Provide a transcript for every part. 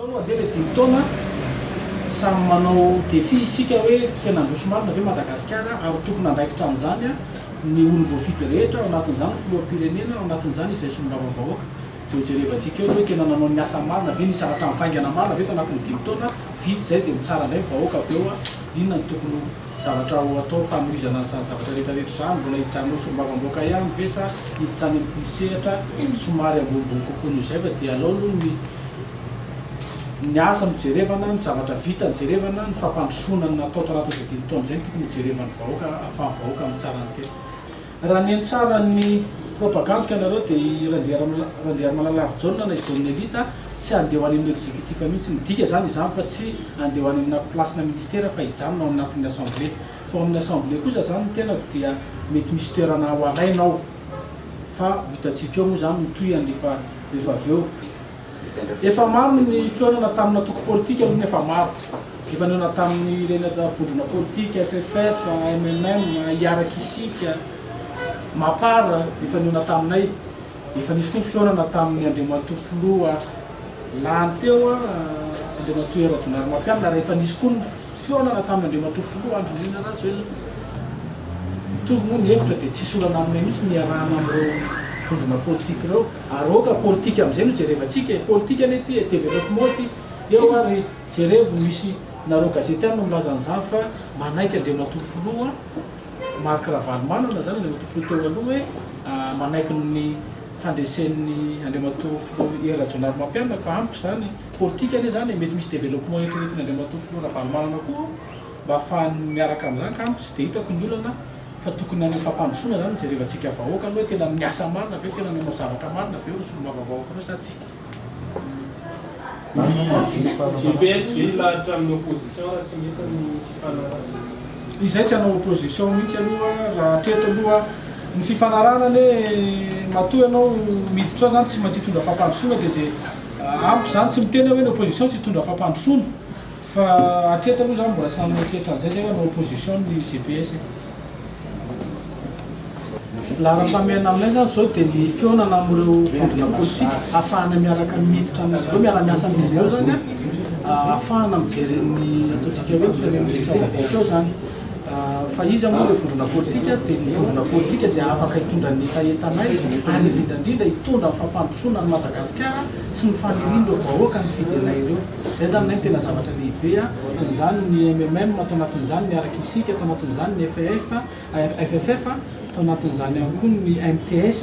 dia le dimy taona samy manao défi isika hoe tena androso marina ve Madagasikara ary tokony andraikitra amin'izany ny olo voafity rehetra ao anatin'izany filoham-pirenena ao anatin'izany izay solombavam-bahoaka dia jerevantsika eo hoe tena nanao ny asa marina ve nisy zavatra mivaingana marina ve tao anatin'ny dimy taona vitsy zay dia mitsara indray vahoaka avy eo inona ny tokony zavatra atao famorizana ny zavatra rehetrarehetra zany mbola hitsanao solombavam-bahoaka ihany ve sa hiditra any amin'ny sehatra somary ambonimbony kokoa noho izay fa dia alao aloha ny asa mijerevana ny zavatra vita nijerevana ny fampandrosoana natao tao anatin'izay dimy taona izay tokony hijerevany vahoaka ahafahan'ny vahoaka amin'ny tsara ny tena raha ny tsara ny propagandika anareo dia randeha malalavy jaune na jaune elita tsy andeha ho any amin'ny exécutif mihitsy midika zany izany fa tsy andeha ho any amina placena ministère fa hijanona ao anatin'ny assemblée fa amin'ny assemblée kosa zany ny tenako dia mety misy toerana ho alainao fa hitantsika eo moa zany mitoy rehefa avy eo efa maro ny fionana tamina toko politika aloha efa maro efa niona tamin'ny rena vondrona politika FFF MMM iaraka isika mapara efa niona taminay efa nisy koa fionana tamin'ny Andriamatoa Filoha lany teo Andriamatoa Erajonary Mampianina raha efa nisy koa ny fionana tamin'ny Andriamatoa Filoha Andronina Rajoelina mitovy moa ny hevitra dia tsisy olana aminay mihitsy niarahana amin'ireo fondrona politika ireo ary oka politika amin'izay no jerevantsika politika ane ty développement ty eo ary jerevo misy nareo gazety any no milaza an'izany fa manaiky Andriamatoa Filoha Marc Ravalomanana zany Andriamatoa Filoha teo aloha hoe manaiky ny fandresen'ny Andriamatoa Filoha Erajonary Mampianina ka amiko zany politika ane zany mety misy développement eritreretin'ny Andriamatoa Filoha Ravalomanana koa mba ahafahany miaraka amin'izany ka amiko tsy dia hitako ny olana fa tokony any fampandrosoana zany jerevantsika vahoaka aloha tena miasa marina ve tena nanao zavatra marina ve solombavam-bahoaka aloha sa tsy GPS ve lahatra amin'ny opposition raha tsy mety ny fifanarana izay tsy hanao opposition mihitsy aloha raha treto aloha ny fifanarana ane matoa ianao miditra ao zany tsy maintsy hitondra fampandrosoana dia zay amiko zany tsy mitena hoe ny opposition tsy hitondra fampandrosoana fa atreto aloha zany mbola samy mieritreritra an'izay zay hoe hanao opposition ny GPS laharam-pameana aminay zany zao dia ny fionana amin'ireo fondrona politika ahafahana miaraka miditra amin'izy ireo miara-miasa amin'izy ireo zany ahafahana mijery ny ataontsika hoe premier ministre vaovao zany fa izy moa le fondrona politika dia ny fondrona politika izay afaka hitondra ny etaetanay ary indrindrandrindra hitondra ny fampandrosoana ny Madagasikara sy ny fanirindreo vahoaka ny fidenay ireo zay zany nay tena zavatra lehibe aton'izany ny MMM atao anatin'izany miaraka isika atao anatin'izany ny FFF atao anatin'izany ihany koa ny MTS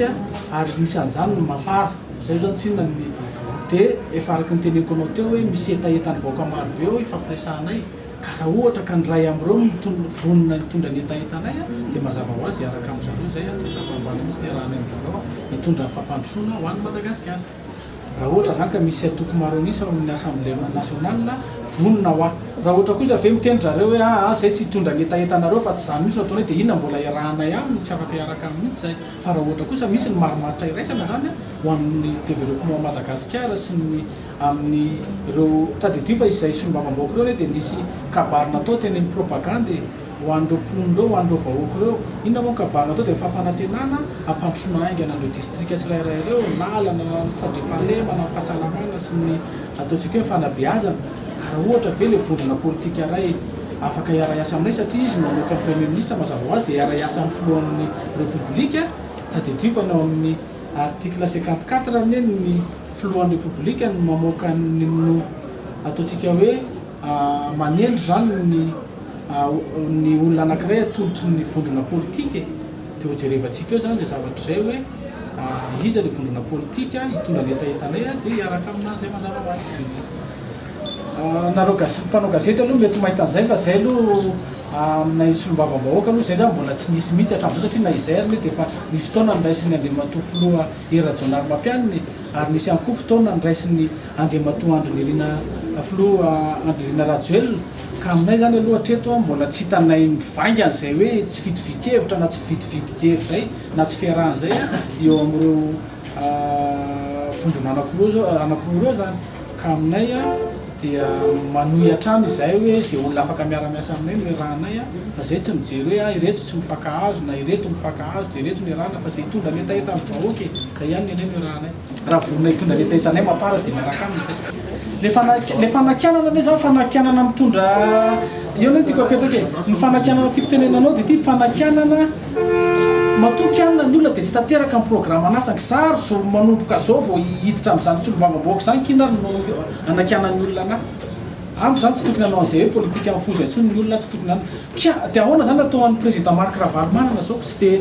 ary misy an'izany ny mapara zay zany tsinona ny dia efa araka ny teneniko anao teo hoe misy etaetany vahoaka maro be eo ifampiresahanay ka raha ohatra ka ny ray amin'ireo vonona hitondra ny etaetanay dia mazava ho azy araka amin'izareo zay tsy ambany misy ny arahany amin'izareo hitondra ny fampandrosoana ho an'ny Madagasikara raha ohatra zany ka misy atoko maro anisy ao amin'ny assemblée nationale vonona ho ahy raha ohatra kosa ve mitendrareo hoe zay tsy hitondra ny etaetanareo fa tsy zany misy ataonay dia inona mbola iarahanay aminy tsy afaka iaraka amin'n'itsy zay fa raha ohatra kosa misy ny maromaritra iraisana zany ho amin'ny développement Madagasikara sy ny amin'ny ireo tadidio fa izay solombavam-bahoaka ireo dia nisy kabarina atao teny amin'ny propagande ho an'ireo mponindreo ho an'ireo vahoaka ireo inona moa ny kabarina atao dia fampanantenana ampandrosoana aingana an'ireo distrika tsirairay ireo lalana fandriam-pahalemana fahasalamana sy ny ataontsika hoe fanabeazana ka raha ohatra ve le vondrona politika ray afaka hiara-iasa aminay satria izy mamoaka ny premier ministre mazava ho azy zay hiara-iasa amin'ny filohan'ny république tadidio fa nao amin'ny article 54 ane ny filohan'ny république ny mamoaka no ataontsika hoe manendry zany ny olona anankiray atolotry ny vondrona politika dia ho jerevantsika eo zany zay zavatra zay hoe iza le vondrona politika hitondra ny etaetanay dia hiaraka aminazy zay mazava ho azy nareo mpanao gazety aloha mety mahita an'izay fa zay aloha aminay solombavam-bahoaka aloha zay zany mbola tsy nisy mihitsy hatramin'izao satria na izay ary dia efa nisy fotoana nyraisin'ny Andriamatoa Filoha Erajonary Mampianina ary nisy ihany koa fotoana nyraisin'ny Andriamatoa Andronirina Filoha Andronirina Rajoelina ka aminay zany aloha hatreto mbola tsy hitanay mivainga an'izay hoe tsy fitovik-hevitra na tsy fitovim-pijery zay na tsy fiarahan' zay eo amin'ireo vondrona anankiroa ireo zany ka aminay dia manohy hatrany izay hoe zay olona afaka miara-miasa aminay no iarahanay fa zay tsy mijery hoe ireto tsy mifankahazo na ireto mifankahazo dia ireto ny irahana fa zay hitondra ny etaetany vahoaka zay ihany ny anay no irahanay raha vonona hitondra ny etaetanay mapara dia miaraka aminy zay le fanakianana le zany fanakianana mitondra io ny tiako apetraka ny fanakianana tiako tenenanao dia ty fanakianana matokianana ny olona dia tsy tanteraka amin'ny programme anasaka sary so manomboka zao vao hiditra amin'izany tsolombavamboaka zany kinary no anakianany olona anahy amiko zany tsy tokony anao an'izay hoe politika amin'ny foza intsony ny olona tsy tokony ana kia dia ahoana zany atao an'ny président Marc Ravalomanana zao tsy dia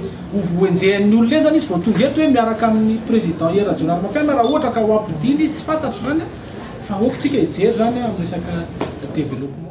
hoenjehan'ny olona e zany izy vao tonga eto hoe miaraka amin'ny président Era Rajoelina raha ohatra ka ho ampidiny izy tsy fantatry zany fa okotsika hijery zany amin'ny resaka développement